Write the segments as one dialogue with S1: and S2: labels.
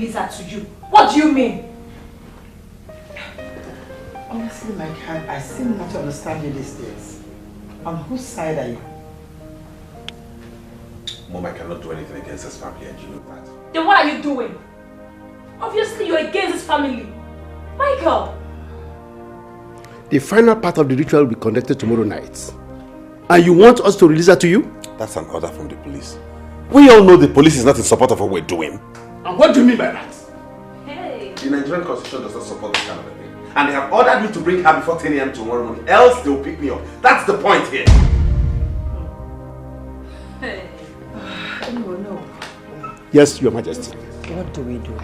S1: release her to you. What do you mean?
S2: Honestly, my cat, I seem not to understand you these days. On whose side are you?
S3: Mom, I cannot do anything against his family and you know that.
S1: Then what are you doing? Obviously you're against his family. Michael!
S4: The final part of the ritual will be conducted tomorrow night. And you want us to release her to you?
S3: That's an order from the police. We all know the police is not in support of what we're doing.
S4: And what do you mean by that?
S1: Hey!
S3: The Nigerian constitution does not support this kind of a thing. And they have ordered me to bring her before 10 a.m. tomorrow morning, else they'll pick me up. That's the point here.
S1: Hey!
S2: No.
S4: Yes, Your Majesty.
S2: What do we do?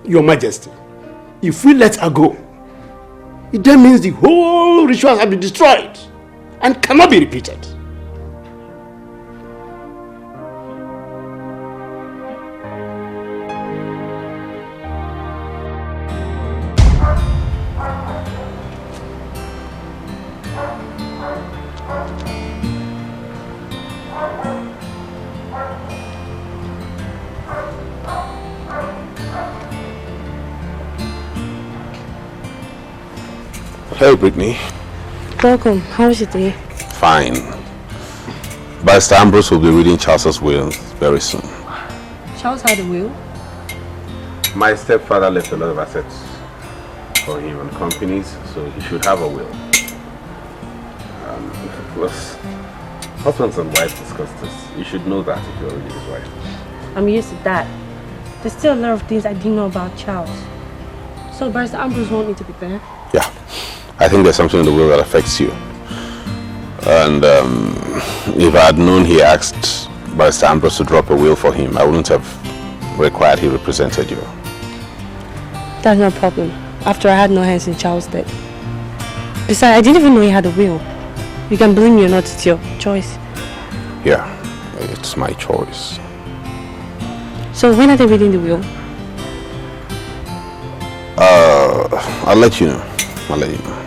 S4: Your Majesty, if we let her go, it then means the whole ritual has been destroyed and cannot be repeated.
S3: Hello, Brittany.
S5: Welcome. How was your day?
S3: Fine. Barrister Ambrose will be reading Charles's will very soon.
S5: Charles had a will?
S3: My stepfather left a lot of assets for him and companies, so he should have a will. Of course, husbands and wives discuss this. You should know that if you're really his wife.
S5: I'm used to that. There's still a lot of things I didn't know about Charles. So Barrister Ambrose won't need to be there?
S3: Yeah. I think there's something in the will that affects you. And if I had known he asked Barrister Ambrose to drop a will for him, I wouldn't have required he represented you.
S5: That's no problem. After I had no hands in Charles' death. Besides, I didn't even know he had a will. You can blame me or not, it's your choice.
S3: Yeah, it's my choice.
S5: So when are they reading the will?
S3: I'll let you know. I'll let you know.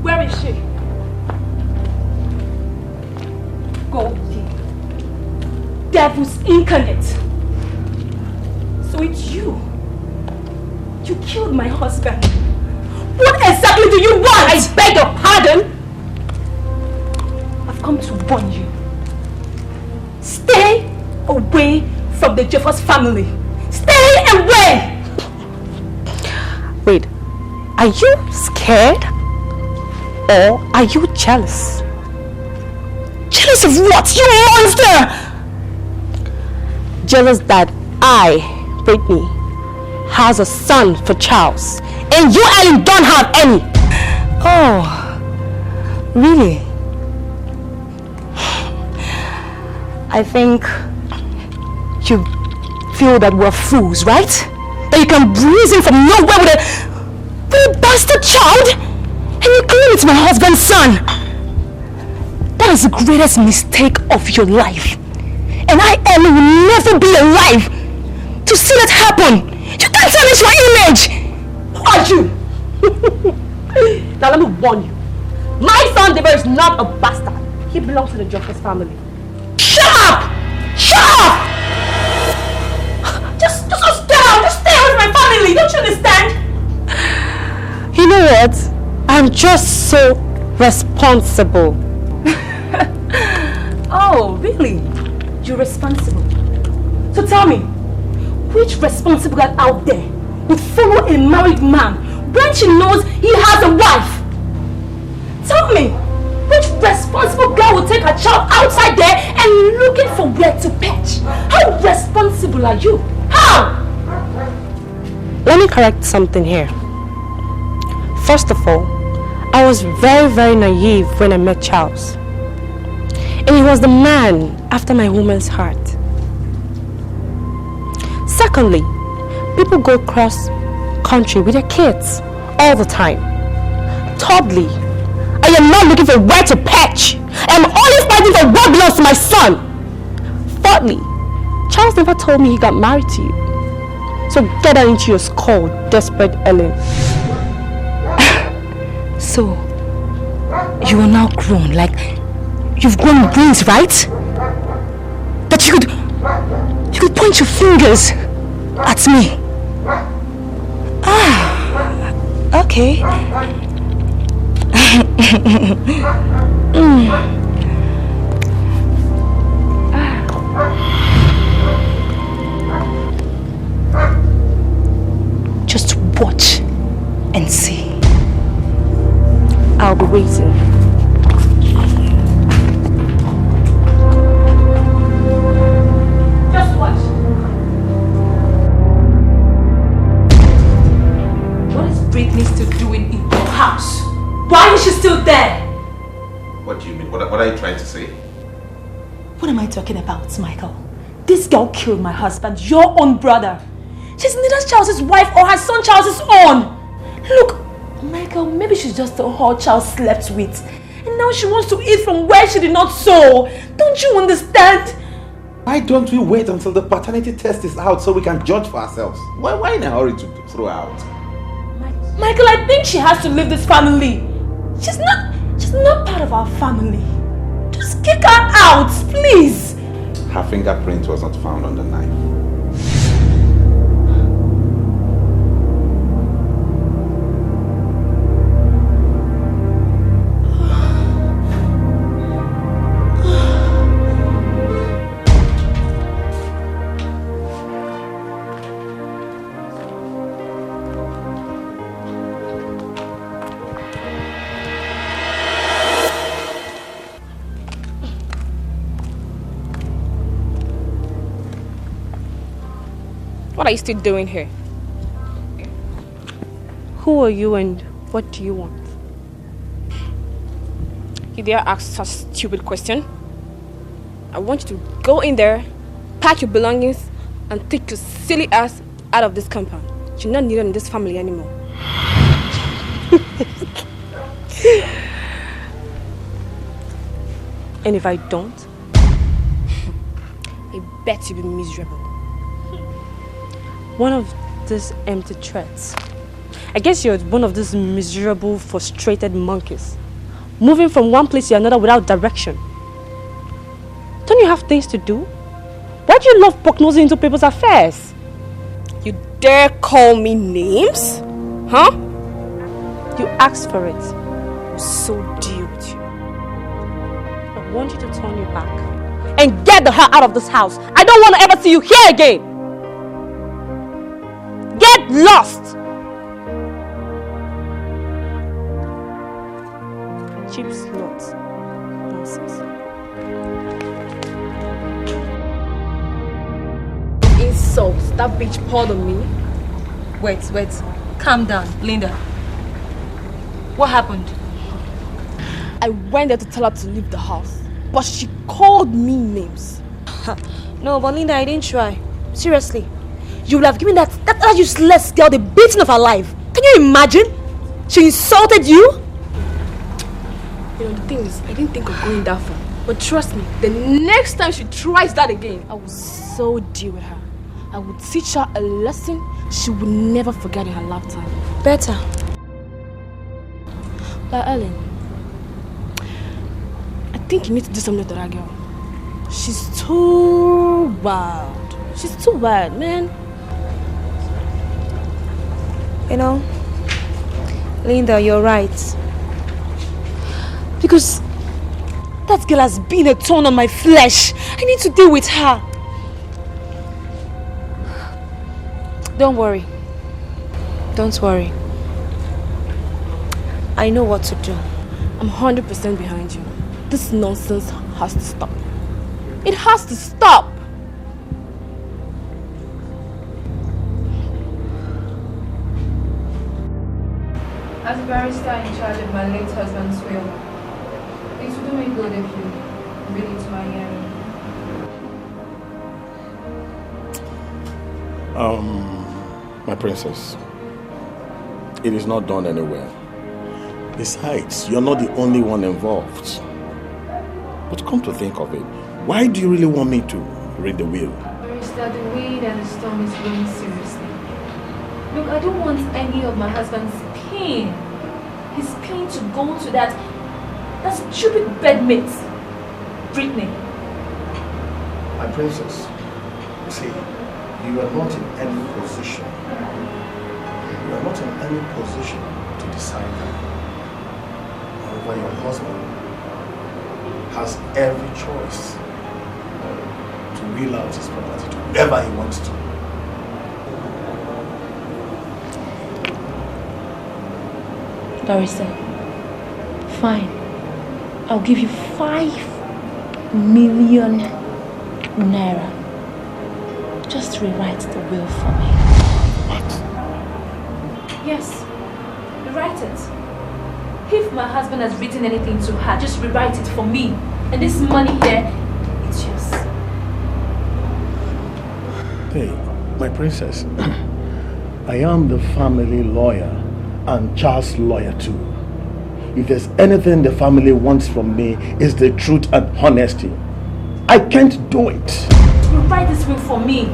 S1: Where is she? Goldie. Devil's incarnate. So it's you. You killed my husband. What exactly do you want? I beg your pardon. I've come to warn you. Stay away from the Jeffers family. Stay away!
S5: Wait, are you scared? Or are you jealous?
S1: Jealous of what? You monster!
S5: Jealous that I, Brittany, has a son for Charles. And you, Ellen, don't have any. Oh, really? I think you feel that we're fools, right? That you can breeze in from nowhere with a bastard child and you claim it's my husband's son. That is the greatest mistake of your life. And I, Ellen, will never be alive to see that happen. You can't tarnish my image. Who are you? Now let me warn you. My son David is not a bastard. He belongs to the Jeffers family. Shut up! Shut up! Just stay out. Just stay out with my family. Don't you understand? You know what? I'm just so responsible. Oh, really? You're responsible? So tell me, which responsible guy out there would follow a married man when she knows he has a wife? Tell me, which responsible guy will take a child outside there and looking for where to perch? How responsible are you? How? Let me correct something here. First of all, I was very, very naive when I met Charles. And he was the man after my woman's heart. Secondly, people go cross country with their kids all the time. Thirdly, I am not looking for where to perch. I am only fighting for what belongs to my son. Fourthly, Charles never told me he got married to you. So get that into your skull, desperate Ellen. So, you are now grown, like you've grown brains, right? That you could point your fingers at me. Ah, okay. Just watch and see. I'll be waiting.
S1: Just watch. What is Britney still doing in your house? Why is she still there?
S3: What do you mean? What are you trying to say?
S1: What am I talking about, Michael? This girl killed my husband, your own brother. She's neither Charles's wife or her son Charles's own. Look, Michael, maybe she's just the whole Charles slept with. And now she wants to eat from where she did not sow. Don't you understand?
S3: Why don't we wait until the paternity test is out so we can judge for ourselves? Why in a hurry to throw her out?
S1: Michael, I think she has to leave this family. She's not part of our family. Just kick her out, please.
S3: Her fingerprint was not found on the knife.
S5: What are you still doing here? Who are you and what do you want? You dare ask such a stupid question? I want you to go in there, pack your belongings, and take your silly ass out of this compound. You're not needed in this family anymore. And if I don't, I bet you'll be miserable. One of these empty threats. I guess you're one of these miserable, frustrated monkeys, moving from one place to another without direction. Don't you have things to do? Why do you love poke-nosing into people's affairs? You dare call me names? Huh? You asked for it. So deal with you. I want you to turn your back and get the hell out of this house. I don't want to ever see you here again. Get lost! Cheap slut. Nonsense. Insults that bitch poured on me.
S1: Wait. Calm down, Linda. What happened?
S5: I went there to tell her to leave the house, but she called me names.
S1: No, but Linda, I didn't try. Seriously. You would have given that useless girl the beating of her life. Can you imagine? She insulted you?
S5: You know, the thing is, I didn't think of going that far. But trust me, the next time she tries that again, I will so deal with her. I will teach her a lesson she will never forget in her lifetime.
S1: Better.
S5: But Ellen, I think you need to do something to that girl. She's too wild. She's too wild, man.
S1: You know, Linda, you're right. Because that girl has been a thorn on my flesh. I need to deal with her. Don't worry. Don't worry. I know what to do.
S5: I'm 100% behind you. This nonsense has to stop. It has to stop!
S6: As a barrister in charge of my late husband's will, it would do me good if you read it to my hearing.
S4: My princess, it is not done anywhere. Besides, you're not the only one involved. But come to think of it, why do you really want me to read the will?
S6: Barrister, the wind and the storm is blowing seriously.
S1: Look, I don't want any of my husband's pain. His pain to go to that stupid bedmate, Brittany.
S4: My princess, you see, you are not in any position. You are not in any position to decide that. However, your husband has every choice to wheel out his property to whoever he wants to.
S1: Barrister, fine. I'll give you 5 million naira. Just rewrite the will for me.
S4: What?
S1: Yes, rewrite it. If my husband has written anything to her, just rewrite it for me. And this money here, it's yours.
S4: Hey, my princess, I am the family lawyer and Charles' lawyer too. If there's anything the family wants from me, is the truth and honesty. I can't do it.
S1: You write this will for me.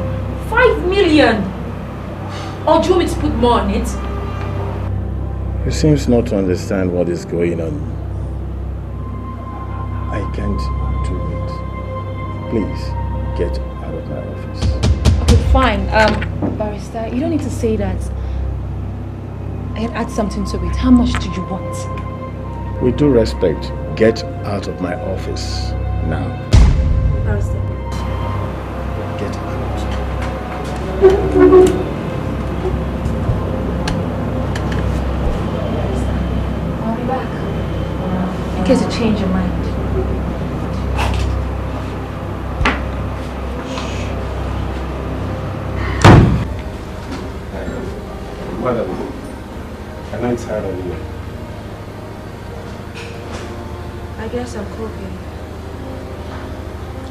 S1: 5 million. Or do you want me to put more on it?
S4: He seems not to understand what is going on. I can't do it. Please, get out of my office.
S1: Okay, fine. Barrister, you don't need to say that. I can add something to it. How much do you want?
S4: With due respect, get out of my office now.
S1: Barrister.
S4: Get out.
S1: I'll be back. In case you change your mind.
S7: Madam, I know it's hard on you.
S6: I guess I'm coping.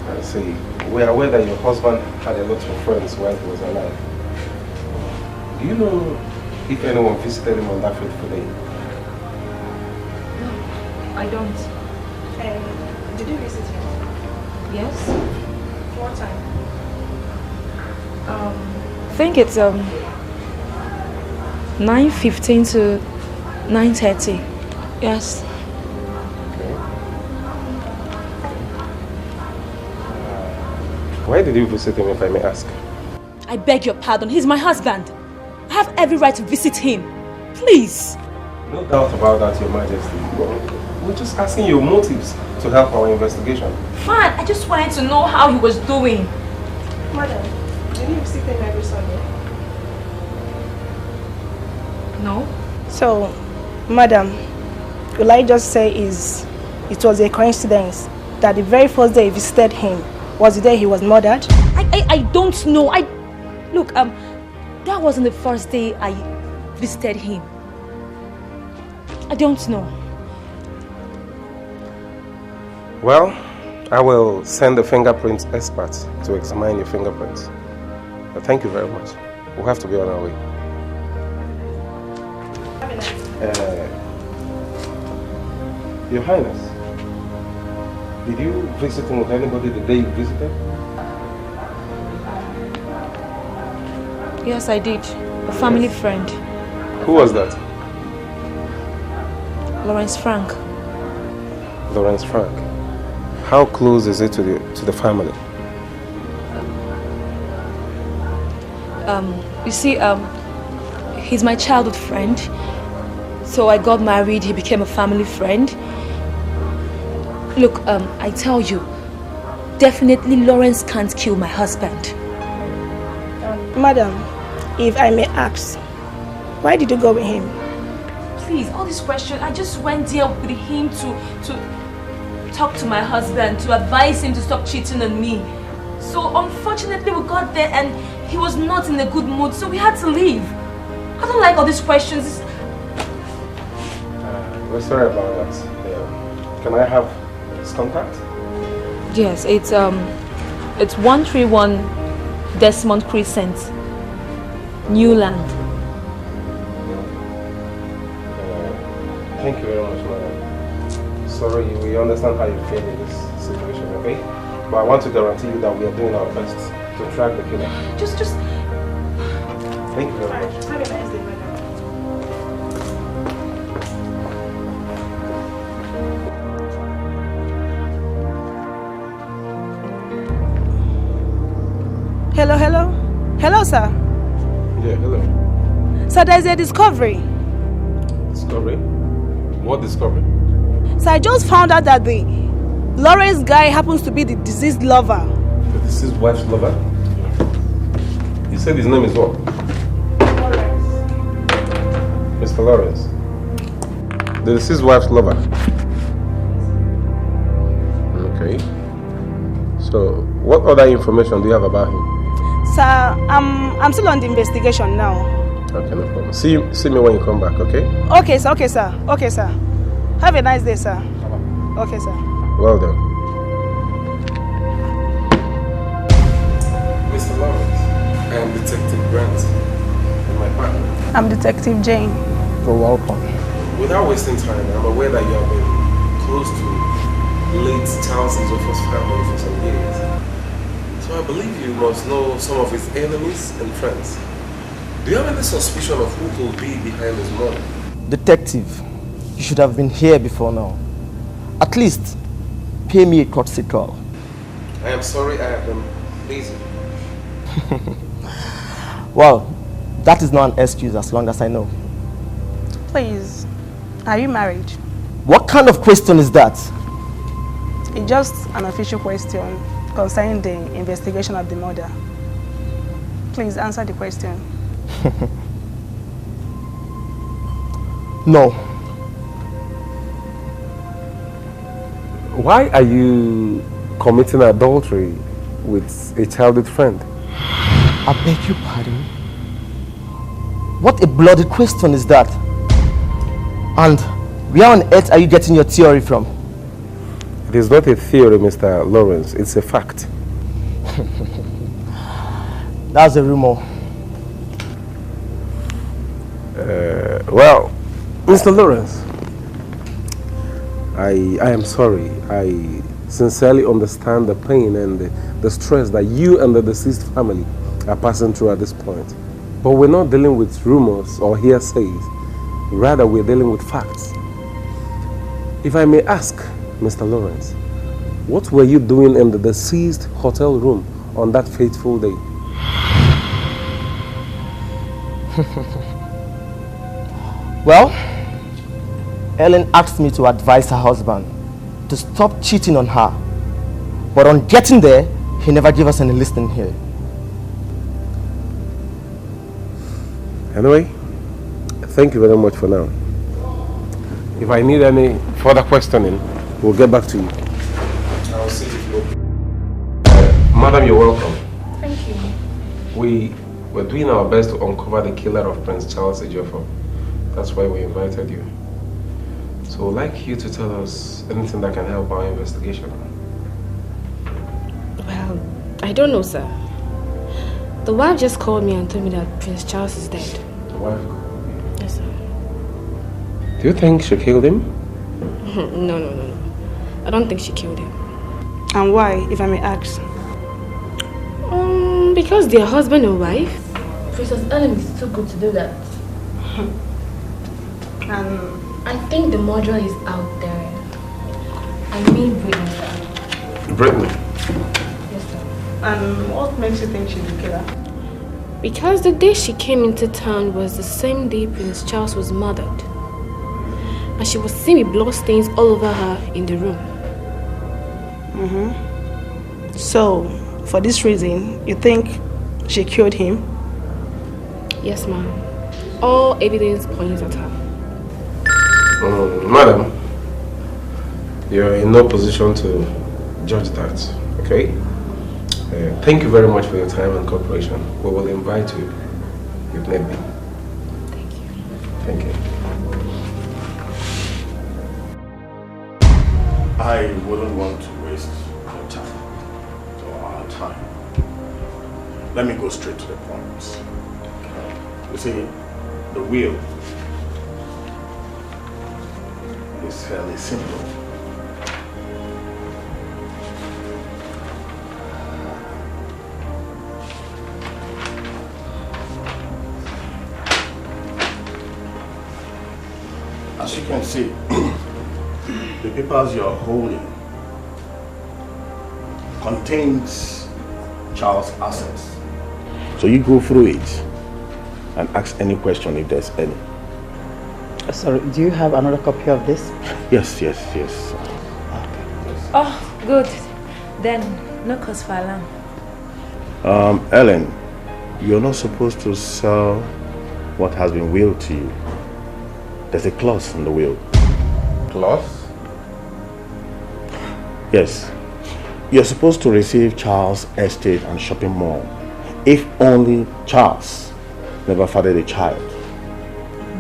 S7: I see. We are aware that your husband had a lot of friends while he was alive. Do you know if anyone visited him on that fateful day?
S6: No, I don't. Did you visit him? Yes. What time?
S5: I think it's 9:15 to 9:30. Yes.
S7: Why did you visit him, if I may ask?
S1: I beg your pardon. He's my husband. I have every right to visit him. Please.
S7: No doubt about that, Your Majesty. We're just asking your motives to help our investigation.
S1: Fine. I just wanted to know how he was doing.
S6: Madam, did you visit him every Sunday?
S1: No.
S8: So, madam, will I just say it was a coincidence that the very first day you visited him was the day he was murdered?
S1: I don't know. Look, that wasn't the first day I visited him. I don't know.
S7: Well, I will send the fingerprint expert to examine your fingerprints. But thank you very much. We'll have to be on our way.
S6: Have a nice day.
S7: Your Highness, did you visit him with anybody the day you visited?
S5: Yes, I did. A family friend.
S7: Who was that?
S5: Lawrence Frank.
S7: Lawrence Frank. How close is it to the family?
S5: You see, he's my childhood friend. So I got married, he became a family friend. Look, I tell you, definitely Lawrence can't kill my husband.
S8: Madam, if I may ask, why did you go with him?
S1: Please, all these questions, I just went there with him to talk to my husband, to advise him to stop cheating on me. So unfortunately we got there and he was not in a good mood, so we had to leave. I don't like all these questions.
S7: We're sorry about that. Can I have his contact?
S5: Yes, it's 131 Desmond Crescent, Newland.
S7: Thank you very much, madam. Sorry, we understand how you feel in this situation, okay? But I want to guarantee you that we are doing our best to track the killer.
S1: Just
S7: Thank you very much.
S8: Have a nice day, madam. Hello, hello. Hello, sir.
S7: Yeah, hello.
S8: Sir, there's a discovery.
S7: Discovery? What discovery?
S8: So I just found out that the Lawrence guy happens to be the deceased lover.
S7: The deceased wife's lover? You said his name is what?
S8: Lawrence.
S7: Mr. Lawrence. The deceased wife's lover. Okay. So, what other information do you have about him?
S8: Sir, I'm still on the investigation now.
S7: Okay, no problem. See me when you come back, okay?
S8: Okay, sir. Okay, sir. Okay, sir. Have a nice day, sir. Okay, sir.
S7: Well done. Mr. Lawrence, I am Detective Grant and my partner.
S8: I'm Detective Jane.
S4: You're welcome.
S7: Without wasting time, I'm aware that you have been close to late Charles Izofo's family for some years. So I believe you must know some of his enemies and friends. Do you have any suspicion of who could be behind his murder?
S9: Detective, you should have been here before now. At least, pay me a courtesy call.
S7: I am sorry I have been busy.
S9: Well, that is not an excuse as long as I know.
S8: Please, are you married?
S9: What kind of question is that?
S8: It's just an official question concerning the investigation of the murder. Please answer the question.
S9: No.
S7: Why are you committing adultery with a childhood friend?
S9: I beg your pardon? What a bloody question is that? And where on earth are you getting your theory from?
S7: It is not a theory, Mr. Lawrence. It's a fact.
S9: That's a rumor.
S7: Well, Mr. Lawrence, I am sorry. I sincerely understand the pain and the stress that you and the deceased family are passing through at this point. But we're not dealing with rumors or hearsays. Rather, we're dealing with facts. If I may ask, Mr. Lawrence, what were you doing in the deceased hotel room on that fateful day?
S9: Well, Ellen asked me to advise her husband to stop cheating on her. But on getting there, he never gave us any listening here.
S7: Anyway, thank you very much for now. If I need any further questioning, we'll get back to you. I'll see you. Madam, you're welcome.
S6: Thank you.
S7: We're doing our best to uncover the killer of Prince Charles Ojobor. That's why we invited you. So I'd like you to tell us anything that can help our investigation.
S1: Well, I don't know, sir. The wife just called me and told me that Prince Charles is dead.
S7: The wife called you?
S1: Yes, sir.
S7: Do you think she killed him?
S1: No. I don't think she killed him.
S8: And why, if I may ask?
S1: Because they're husband and wife. Princess Ellen is too good to do that.
S8: And
S1: I think the murderer is out there. I mean Brittany, sir.
S7: Brittany?
S1: Yes, sir.
S8: And what makes you think she's the killer?
S1: Because the day she came into town was the same day Prince Charles was murdered. And she was seen with bloodstains all over her in the room.
S8: So, for this reason, you think she killed him?
S1: Yes, ma'am. All evidence points at her.
S7: Madam, you're in no position to judge that, okay? Thank you very much for your time and cooperation. We will invite you if need be.
S1: Thank you.
S7: Thank you.
S4: I wouldn't want to waste your time or our time. Let me go straight to the point. You see, the will is fairly simple. you can see, the papers you're holding contains Charles' assets. So you go through it and ask any question if there's any.
S2: Sorry, do you have another copy of this?
S4: Yes.
S1: Okay. Oh, good. Then, no cause for alarm.
S4: Ellen, you're not supposed to sell what has been willed to you. There's a clause in the will.
S3: Clause?
S4: Yes. You're supposed to receive Charles' estate and shopping mall if only Charles never fathered a child.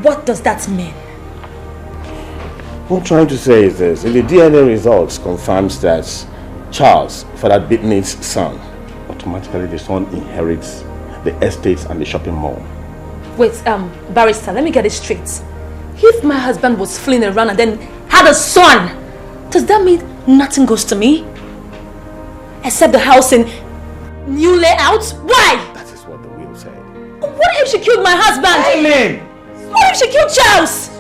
S1: What does that mean?
S4: What I'm trying to say is this: if the DNA results confirms that Charles fathered Whitney's son, automatically the son inherits the estates and the shopping mall.
S1: Wait, barrister, let me get it straight. If my husband was fleeing around and then had a son, does that mean nothing goes to me? Except the house in new layout? Why?
S4: That is what the will said.
S1: What if she killed my husband?
S4: Ellen!
S1: What if she killed Charles?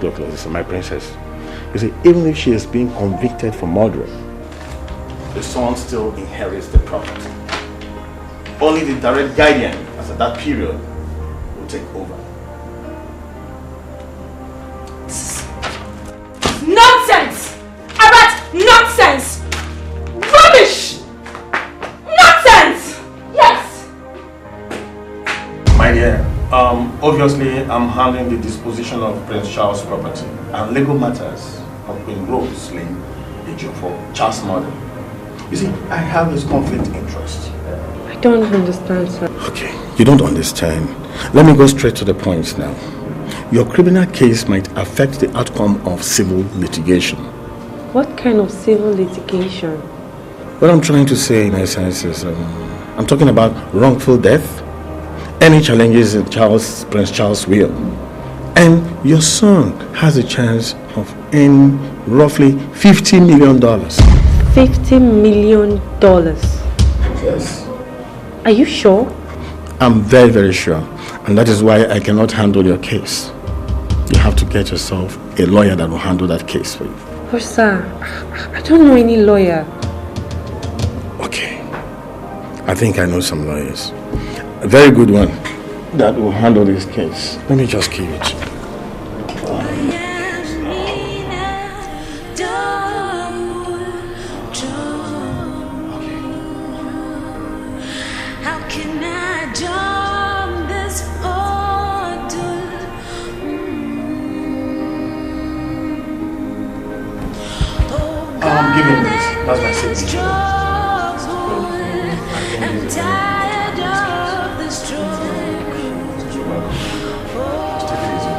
S4: Look, listen, my princess. You see, even if she is being convicted for murder, the son still inherits the property. Only the direct guardian, as at that period, will take over.
S1: Nonsense! Arat, nonsense! Rubbish! Nonsense! Yes!
S4: My dear, obviously I'm handling the disposition of Prince Charles' property and legal matters of Queen Rose Lane, Ojobor, Charles' mother. You see, I have this conflict of interest.
S5: I don't understand, sir.
S4: Okay, you don't understand. Let me go straight to the point now. Your criminal case might affect the outcome of civil litigation.
S5: What kind of civil litigation?
S4: What I'm trying to say in essence is, I'm talking about wrongful death, any challenges in Prince Charles' will, and your son has a chance of earning roughly $50 million.
S5: $50 million?
S4: Yes.
S5: Are you sure?
S4: I'm very, very sure. And that is why I cannot handle your case. You have to get yourself a lawyer that will handle that case for you.
S5: Oh, sir, I don't know any lawyer.
S4: Okay. I think I know some lawyers. A very good one that will handle this case. Let me just keep it. Give him this. That's my signature.
S10: I'm tired of the struggle.
S4: You're welcome. Just take it easy,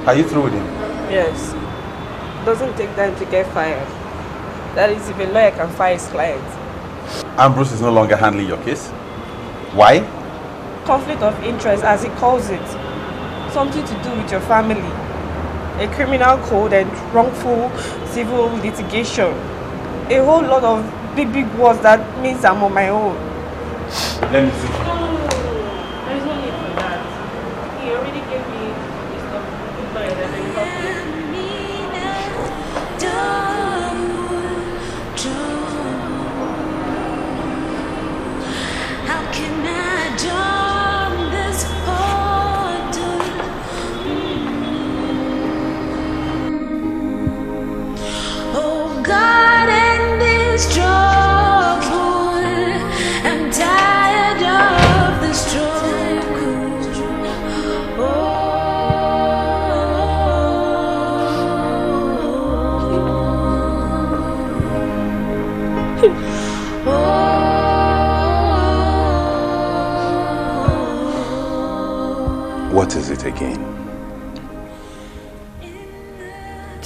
S3: Are you through with him?
S11: Yes. Doesn't take time to get fired. That is if a lawyer can fire his client.
S3: Ambrose is no longer handling your case. Why?
S11: Conflict of interest, as he calls it. Something to do with your family. A criminal code and wrongful civil litigation. A whole lot of big words that means I'm on my own.
S4: Let me see.
S11: No. There is no need for that. He already gave me his stuff. Goodbye, then I help you.
S10: How can I jump this hurdle? Oh God, in this trouble, I'm tired of the struggle.
S3: What is it again?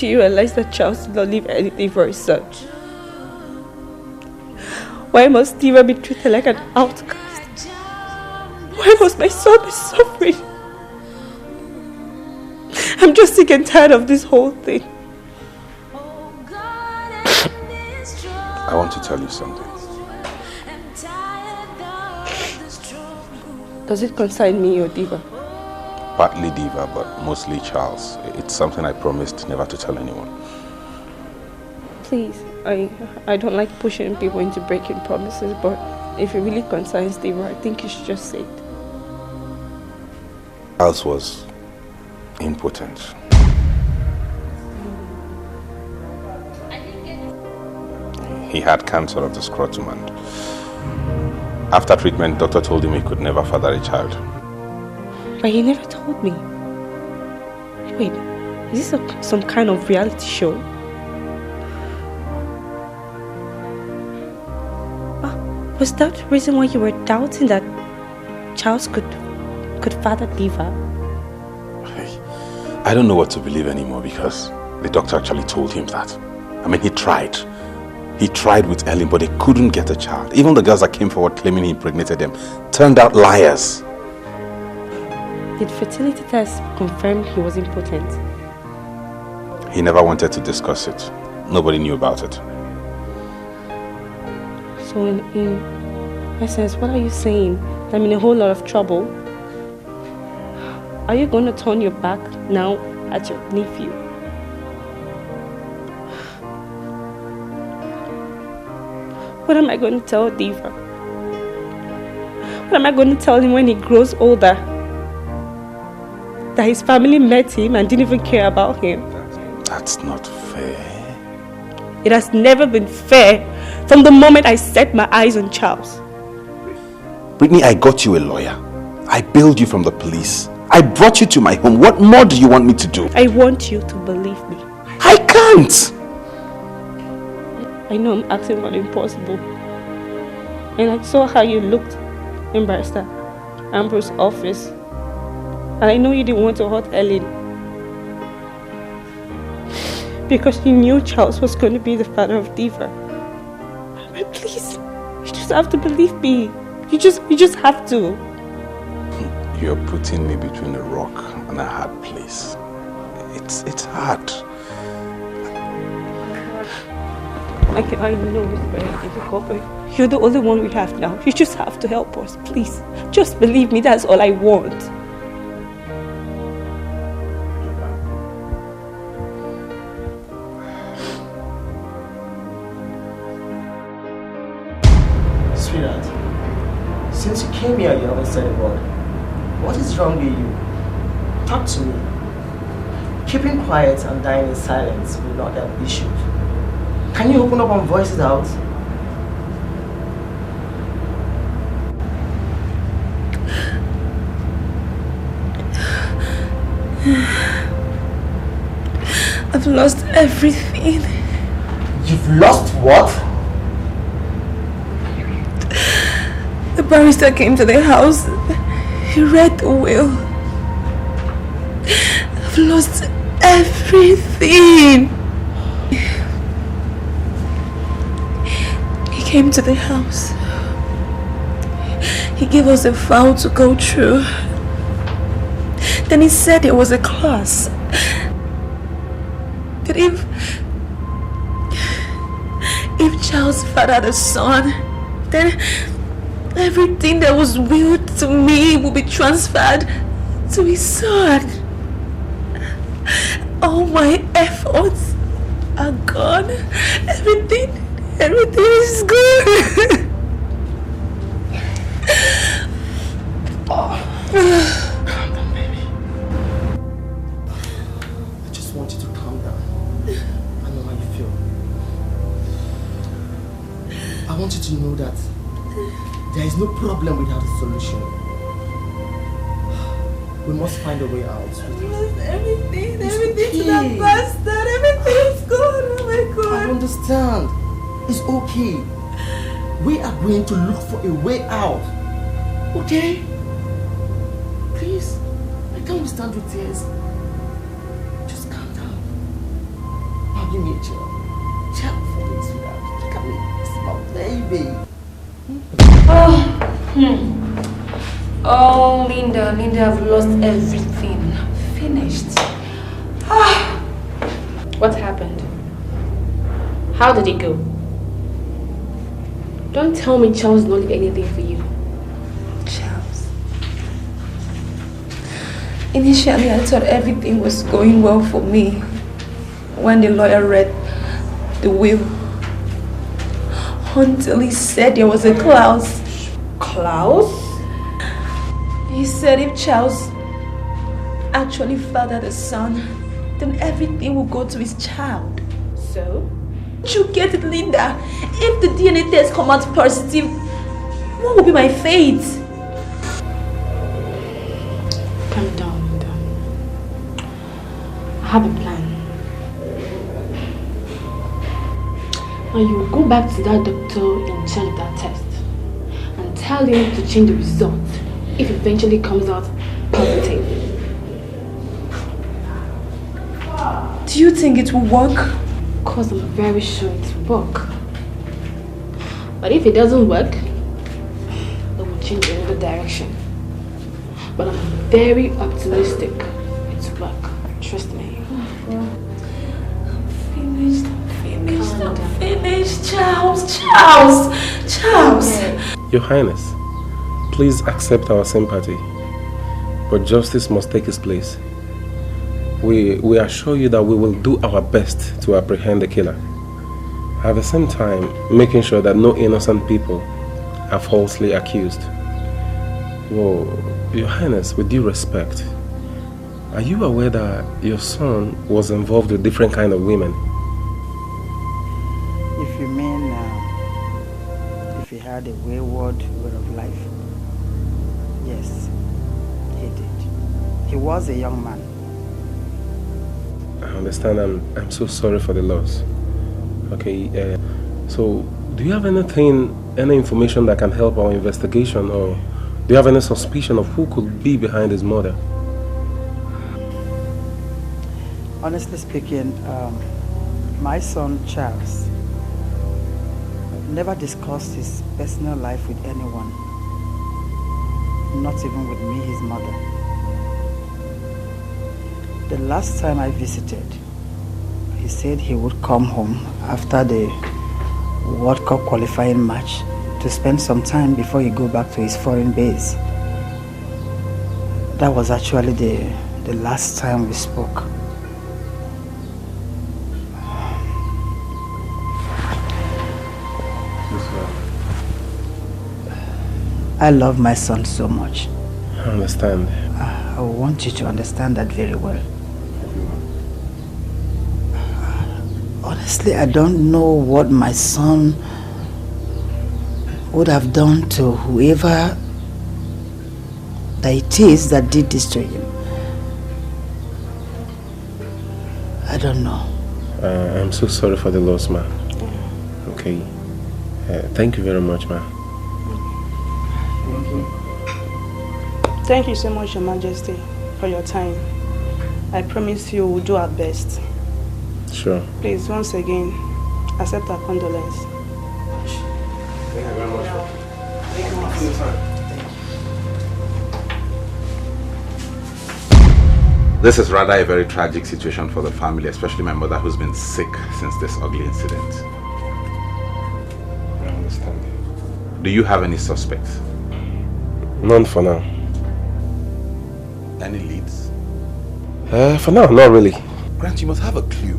S11: Do you realize that Charles did not leave anything for his son? Why must Diva be treated like an outcast? Why must my son be suffering? I'm just sick and tired of this whole thing.
S3: I want to tell you something.
S11: Does it concern me or Diva?
S3: Partly Diva, but mostly Charles. It's something I promised never to tell anyone.
S11: Please, I don't like pushing people into breaking promises, but if it really concerns Diva, I think you should just say it.
S3: Charles was impotent. He had cancer of the scrotum, and after treatment, doctor told him he could never father a child.
S11: But he never told me. Wait, is this some kind of reality show? Was that the reason why you were doubting that Charles could father Diva?
S3: I don't know what to believe anymore because the doctor actually told him that. I mean, he tried. He tried with Ellen, but they couldn't get a child. Even the girls that came forward claiming he impregnated them turned out liars.
S11: Did fertility tests confirm he was impotent?
S3: He never wanted to discuss it. Nobody knew about it.
S11: So in essence, what are you saying? I'm in a whole lot of trouble. Are you going to turn your back now at your nephew? What am I going to tell Diva? What am I going to tell him when he grows older? That his family met him and didn't even care about him?
S3: That's not fair.
S11: It has never been fair from the moment I set my eyes on Charles.
S3: Brittany, I got you a lawyer. I bailed you from the police. I brought you to my home. What more do you want me to do?
S11: I want you to believe me.
S3: I can't!
S11: I know I'm asking for the impossible. And I saw how you looked in Barrister Ambrose's office. And I know you didn't want to hurt Ellen. Because you knew Charles was going to be the father of Diva. But please, you just have to believe me. You just have to.
S3: You're putting me between a rock and a hard place. It's hard.
S11: I know it's very difficult, but you're the only one we have now. You just have to help us, please. Just believe me, that's all I want.
S9: Sweetheart, since you came here, you haven't said a word. What is wrong with you? Talk to me. Keeping quiet and dying in silence will not help issues. Can you open up and voice it out?
S1: I've lost everything.
S9: You've lost what?
S1: The barrister came to the house. He read the will. I've lost everything. He came to the house. He gave us a file to go through. Then he said it was a class. That if Charles fathered a son, then everything that was willed to me will be transferred to his son. All my efforts are gone. Everything is gone.
S9: Calm down, baby. I just want you to calm down. I know how you feel. I want you to know that there is no problem without a solution. We must find a way out.
S1: Everything to that bastard. Everything is gone. Oh my God.
S9: I understand. It's okay. We are going to look for a way out. Okay? Please, I can't understand your tears. Just calm down. give me a chill. Chill for me, sweetheart. Look at me. It's my baby.
S6: Oh, Linda, I've lost everything. Finished. What happened? How did it go? Don't tell me Charles not did anything for you.
S1: Charles. Initially, I thought everything was going well for me when the lawyer read the will. Until he said there was a clause.
S6: Klaus?
S1: He said if Charles actually fathered a son, then everything will go to his child.
S6: So?
S1: You get it, Linda? If the DNA test comes out positive, what will be my fate?
S6: Calm down, Linda. I have a plan. Now you will go back to that doctor in charge of that test and tell him to change the result if it eventually comes out positive.
S1: Do you think it will work?
S6: Because I'm very sure it will work. But if it doesn't work, it will change in another direction. But I'm very optimistic it will work. Trust me.
S1: I'm finished. Charles.
S7: Your Highness, please accept our sympathy, but justice must take its place. We assure you that we will do our best to apprehend the killer. At the same time, making sure that no innocent people are falsely accused. Well, Your Highness, with due respect, are you aware that your son was involved with different kind of women?
S2: If you mean if he had a wayward way of life, yes, he did. He was a young man.
S7: I understand. I'm so sorry for the loss. Okay, so do you have any information that can help our investigation, or do you have any suspicion of who could be behind his murder?
S2: Honestly speaking, my son Charles never discussed his personal life with anyone, not even with me, his mother. The last time I visited, he said he would come home after the World Cup qualifying match to spend some time before he go back to his foreign base. That was actually the last time we spoke. I love my son so much.
S7: I understand.
S2: I want you to understand that very well. Honestly, I don't know what my son would have done to whoever that it is that did this to him. I don't know.
S7: I'm so sorry for the loss, ma. Okay. Thank you very much, ma.
S8: Thank you so much, Your Majesty, for your time. I promise you we'll do our best.
S7: Sure.
S8: Please, once again, accept our condolence.
S7: Thank you very much.
S3: This is rather a very tragic situation for the family, especially my mother who's been sick since this ugly incident.
S7: I understand.
S3: Do you have any suspects?
S7: None for now.
S3: Any leads?
S7: For now, not really.
S3: Grant, you must have a clue.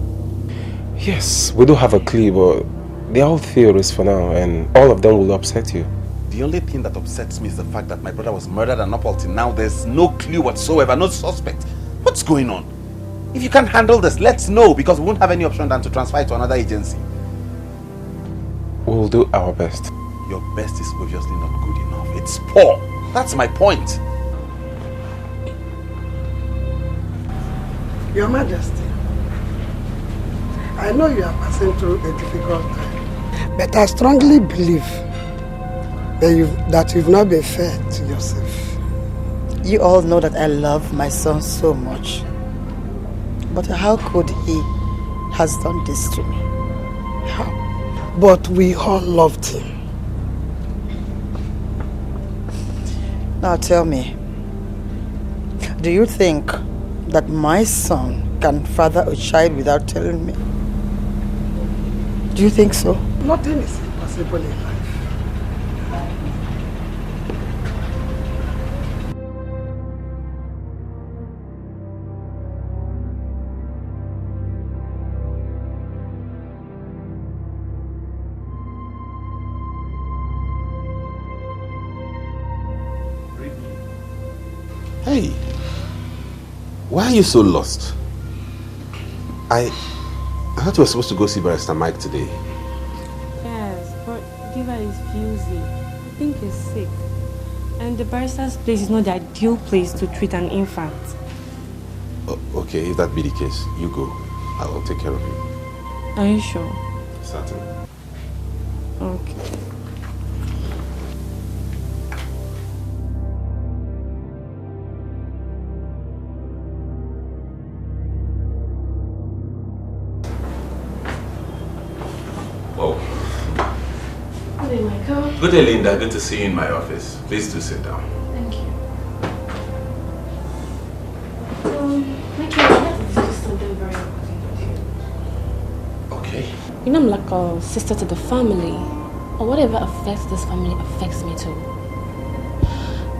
S7: Yes, we do have a clue, but they're all theories for now, and all of them will upset you.
S3: The only thing that upsets me is the fact that my brother was murdered and up until now there's no clue whatsoever, no suspect. What's going on? If you can't handle this, let's know, because we won't have any option than to transfer it to another agency.
S7: We'll do our best.
S3: Your best is obviously not good enough. It's poor. That's my point.
S12: Your Majesty, I know you are passing through a difficult time, but I strongly believe that you've not been fair to yourself.
S2: You all know that I love my son so much. But how could he
S12: has done this to me. But we all loved him.
S2: Now tell me, do you think that my son can father a child without telling me? Do you think so?
S12: Nothing is impossible in life.
S3: Hey, why are you so lost? I thought you were supposed to go see Barrister Mike today.
S6: Yes, but Diva is fusy. I think he's sick. And the barrister's place is not the ideal place to treat an infant.
S3: Oh, okay, if that be the case, you go. I will take care of you.
S6: Are you sure?
S3: Certain.
S6: Okay.
S3: Good day, Linda. Good to see you in my office. Please do sit down.
S6: Thank you. Michael, I have to discuss something very important with you.
S3: Okay.
S6: You know I'm like a sister to the family. Or whatever affects this family affects me too.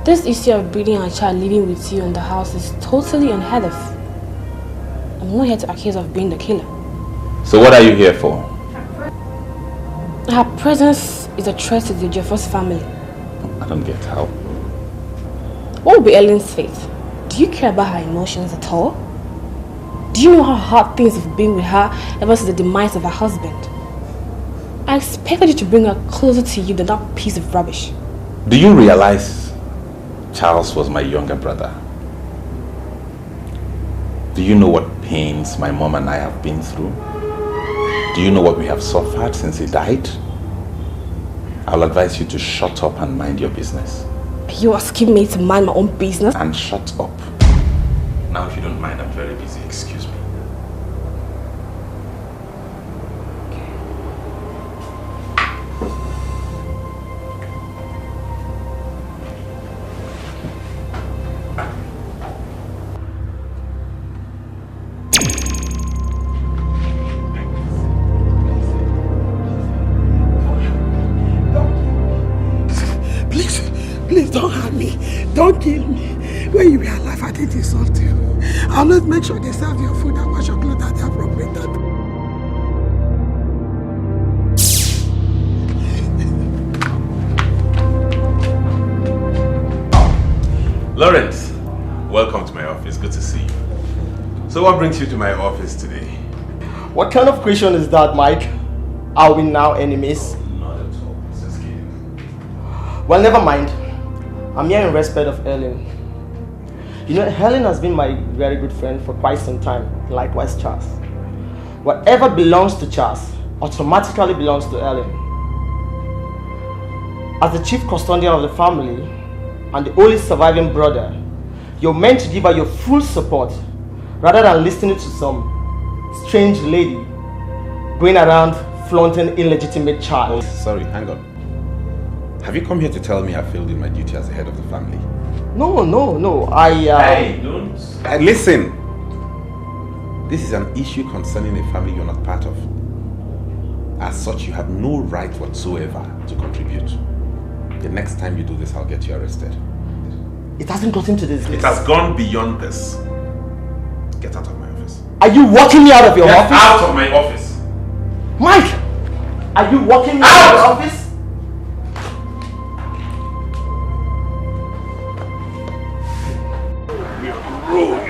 S6: This issue of breeding a child living with you in the house is totally unheard of. I'm not here to accuse of being the killer.
S3: So what are you here for?
S6: Her presence is a threat to the Jeffers family.
S3: I don't get how.
S6: What will be Ellen's fate? Do you care about her emotions at all? Do you know how hard things have been with her ever since the demise of her husband? I expected you to bring her closer to you than that piece of rubbish.
S3: Do you realize Charles was my younger brother? Do you know what pains my mom and I have been through? Do you know what we have suffered since he died? I'll advise you to shut up and mind your business.
S6: Are you asking me to mind my own business?
S3: And shut up. Now if you don't mind, I'm very busy. Excuse me.
S12: Please don't harm me. Don't kill me. When you were alive, I didn't insult you. I'll not make sure they serve your food and wash your clothes at the appropriate time.
S3: Lawrence, welcome to my office. Good to see you. So what brings you to my office today?
S9: What kind of question is that, Mike? Are we now enemies?
S3: Not at all. Just kidding.
S9: Well, never mind. I'm here in respect of Ellen. You know, Helen has been my very good friend for quite some time. Likewise, Charles. Whatever belongs to Charles automatically belongs to Ellen. As the chief custodian of the family and the only surviving brother, you're meant to give her your full support rather than listening to some strange lady going around flaunting illegitimate child.
S3: Sorry, hang on. Have you come here to tell me I failed in my duty as the head of the family?
S9: No,
S3: Hey, don't. Listen! This is an issue concerning a family you're not part of. As such, you have no right whatsoever to contribute. The next time you do this, I'll get you arrested.
S9: It hasn't gotten to this.
S3: It has gone beyond this. Get out of my office.
S9: Are you walking me out of your office?
S3: Get out of my office!
S9: Mike! Are you walking me out of your office?
S3: Road.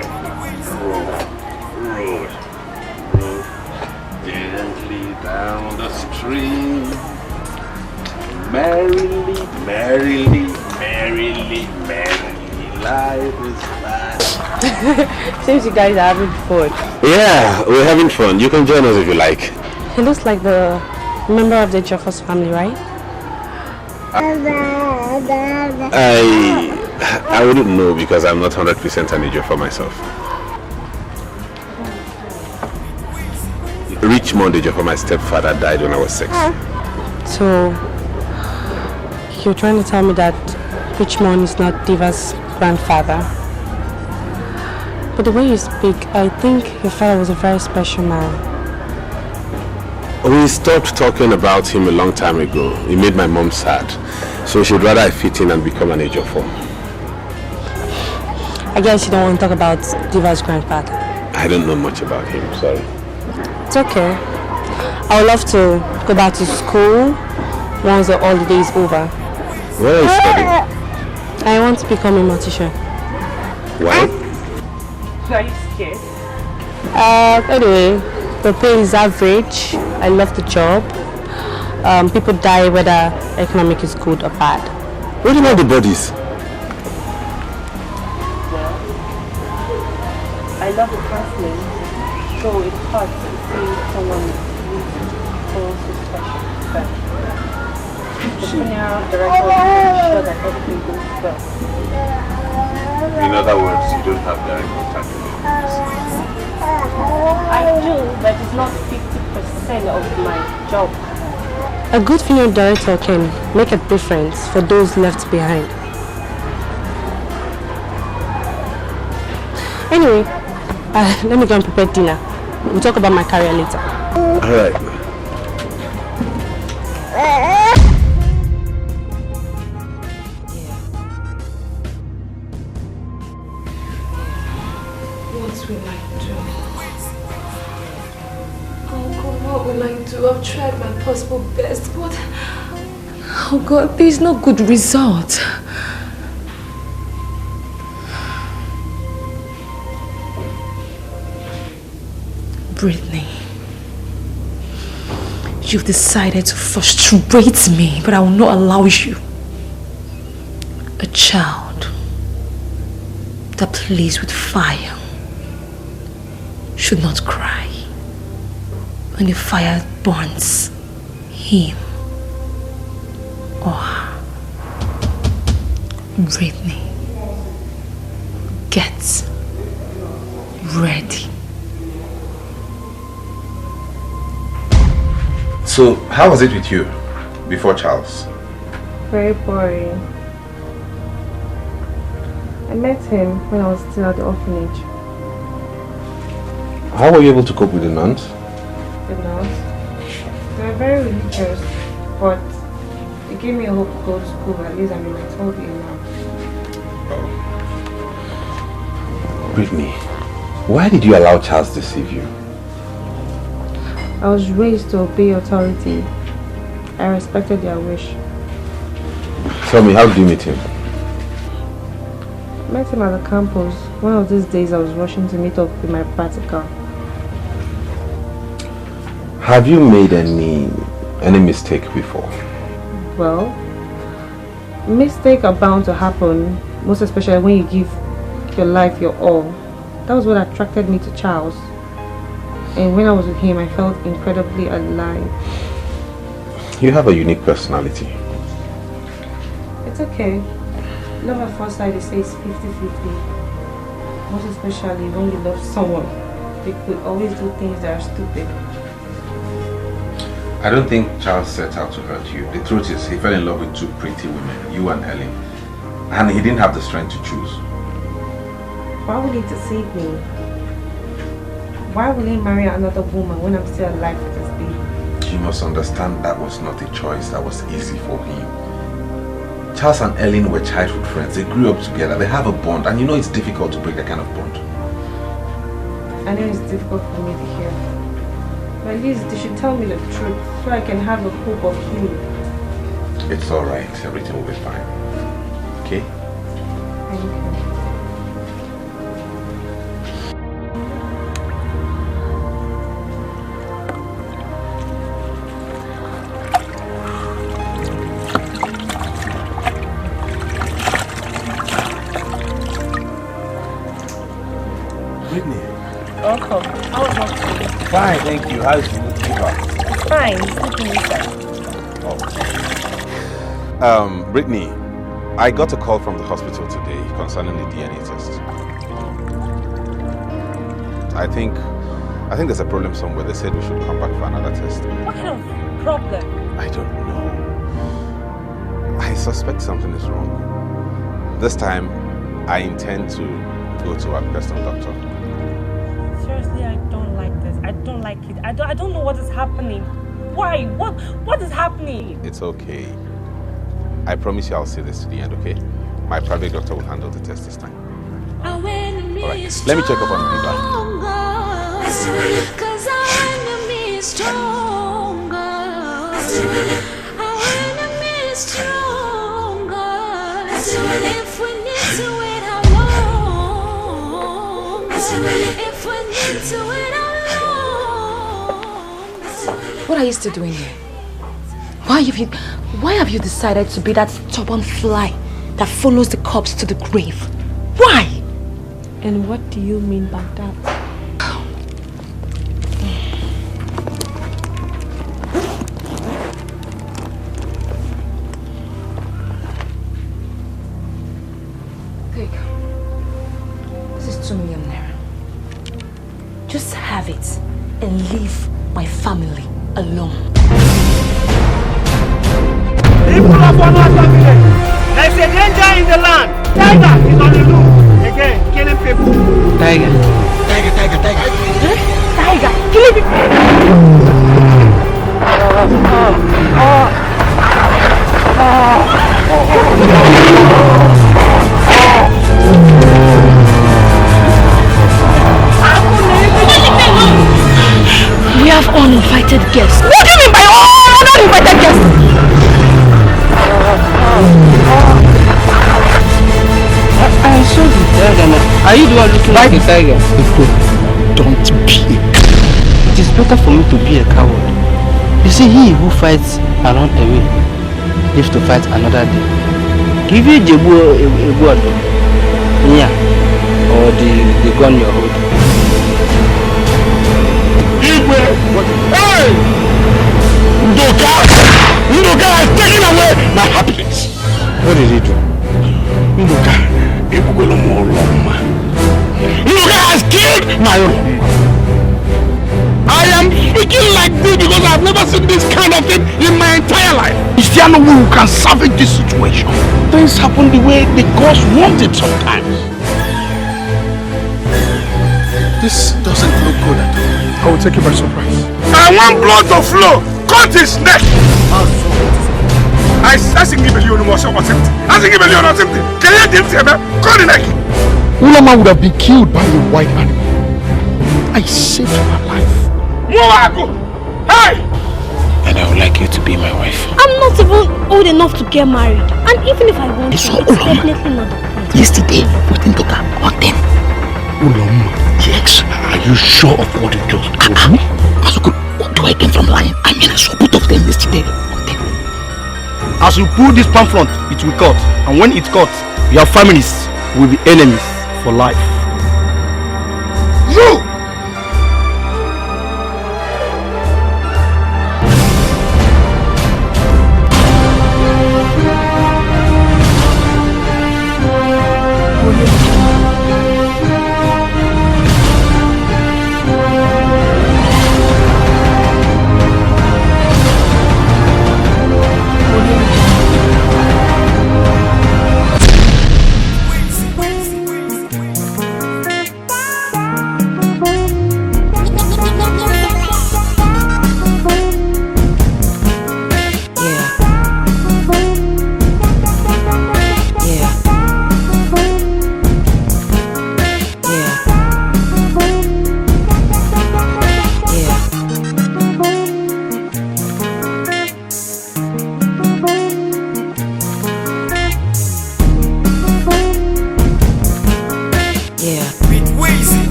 S3: Gently down the stream. Merrily, life is fast.
S6: Seems you guys are having fun.
S3: Yeah, we're having fun. You can join us if you like.
S6: He looks like the member of the Jeffers family, right?
S3: I wouldn't know because I'm not 100% an Ojobor for myself. Richmond Ojobor, my stepfather, died when I was 6.
S5: So, you're trying to tell me that Richmond is not Diva's grandfather? But the way you speak, I think your father was a very special man.
S3: We stopped talking about him a long time ago. He made my mom sad. So she'd rather I fit in and become an Ojobor.
S5: I guess you don't want to talk about Diva's grandfather.
S3: I don't know much about him, sorry.
S5: It's okay. I would love to go back to school once the holiday is over.
S3: Where are you studying?
S5: I want to become a mortician.
S3: Why?
S11: Are you scared?
S5: Anyway, the pay is average. I love the job. People die whether economic is good or bad.
S3: What do you know the bodies?
S11: I love the counseling, so it's hard to see someone who's so special. But the funeral director will make sure that everything goes well.
S3: In other words, you don't have direct contact with him.
S11: I do, but it's not 50% of my job.
S5: A good funeral director can make a difference for those left behind. Anyway, let me go and prepare dinner. We'll talk about my career later.
S3: Alright.
S6: What will I do? Oh God, what will I do? I've tried my possible best, but oh God, there's no good result. Brittany, you've decided to frustrate me, but I will not allow you. A child that plays with fire should not cry when the fire burns him or her. Brittany, get ready.
S3: So, how was it with you before Charles?
S11: Very boring. I met him when I was still at the orphanage.
S3: How were you able to cope with the nuns?
S11: The nuns? They were very religious, but they gave me a hope to go to school, at least I'm in my 12th year now.
S3: Brittany, why did you allow Charles to deceive you?
S11: I was raised to obey authority. I respected their wish.
S3: Tell me, how did you meet him?
S11: I met him at the campus. One of these days I was rushing to meet up with my practical.
S3: Have you made any mistake before?
S11: Well, mistakes are bound to happen, most especially when you give your life your all. That was what attracted me to Charles. And when I was with him, I felt incredibly alive.
S3: You have a unique personality.
S11: It's okay. Love at first sight, they say it's 50-50. Most especially when you love someone. They could always do things that are stupid.
S3: I don't think Charles set out to hurt you. The truth is, he fell in love with two pretty women, you and Helen. And he didn't have the strength to choose.
S11: Why would he deceive me? Why will he marry another woman when I'm still alive with this baby?
S3: You must understand that was not a choice that was easy for him. Charles and Ellen were childhood friends. They grew up together. They have a bond. And you know it's difficult to break that kind of bond.
S11: I know it's difficult for me to hear. But at least they should tell me the truth so I can have a hope of healing.
S3: It's alright. Everything will be fine. Okay?
S11: Thank you. Welcome. How was your day?
S3: Fine, thank you. How's the mood?
S11: It's fine. Sleeping inside.
S3: Brittany, I got a call from the hospital today concerning the DNA test. I think I think there's a problem somewhere. They said we should come back for another test.
S1: What kind of problem?
S3: I don't know. I suspect something is wrong. This time, I intend to go to our personal doctor.
S1: Seriously, I don't like this. I don't like it. I don't know what is happening. Why? What is happening?
S3: It's okay. I promise you I'll see this to the end, okay? My private doctor will handle the test this time. Alright, let me check up on the fever.
S10: Cause I wanna be stronger. I wanna be stronger. If we need to wait how long? If we need to wait how long?
S1: What are you still doing here? Why have you decided to be that stubborn fly that follows the corpse to the grave? Why?
S6: And what do you mean by that?
S1: Take. This is 2 million naira. Just have it and leave my family alone.
S13: People of Onoto village, there's a danger in the land. Tiger is on the loose. Again, killing people.
S9: Tiger.
S1: Tiger, killing people. We have uninvited guests. What do you mean by uninvited guests?
S9: I saw the tiger now. Are you the one looking like a tiger?
S12: Don't be.
S9: It is better for me to be a coward. You see, he who fights along a way lives to fight another day. Give you the word, yeah, or the gun you're holding.
S12: Hey! Ndoka has taken away my happiness.
S7: What did he do?
S12: Ndoka has killed my own. I am speaking like this because I've never seen this kind of thing in my entire life. Is there no one who can salvage this situation? Things happen the way the gods want it sometimes. This doesn't look good at all. I will take you by surprise. I want blood to flow. Cut his neck. I think a million more attempting. I think a million attempting. Can you do it? Cut the neck. Ulama would have been killed by a white animal. I saved her life. Hey!
S14: And I would like you to be my wife.
S15: I'm not even old enough to get married. And even if I want to, it's definitely not the point.
S12: Yesterday, we didn't talk about them. Ulama, yes. Are you sure of what you just told me? What do I gain from lying? I mean, I saw both of them yesterday. As you pull this pamphlet, it will cut. And when it cuts, your families will be enemies for life.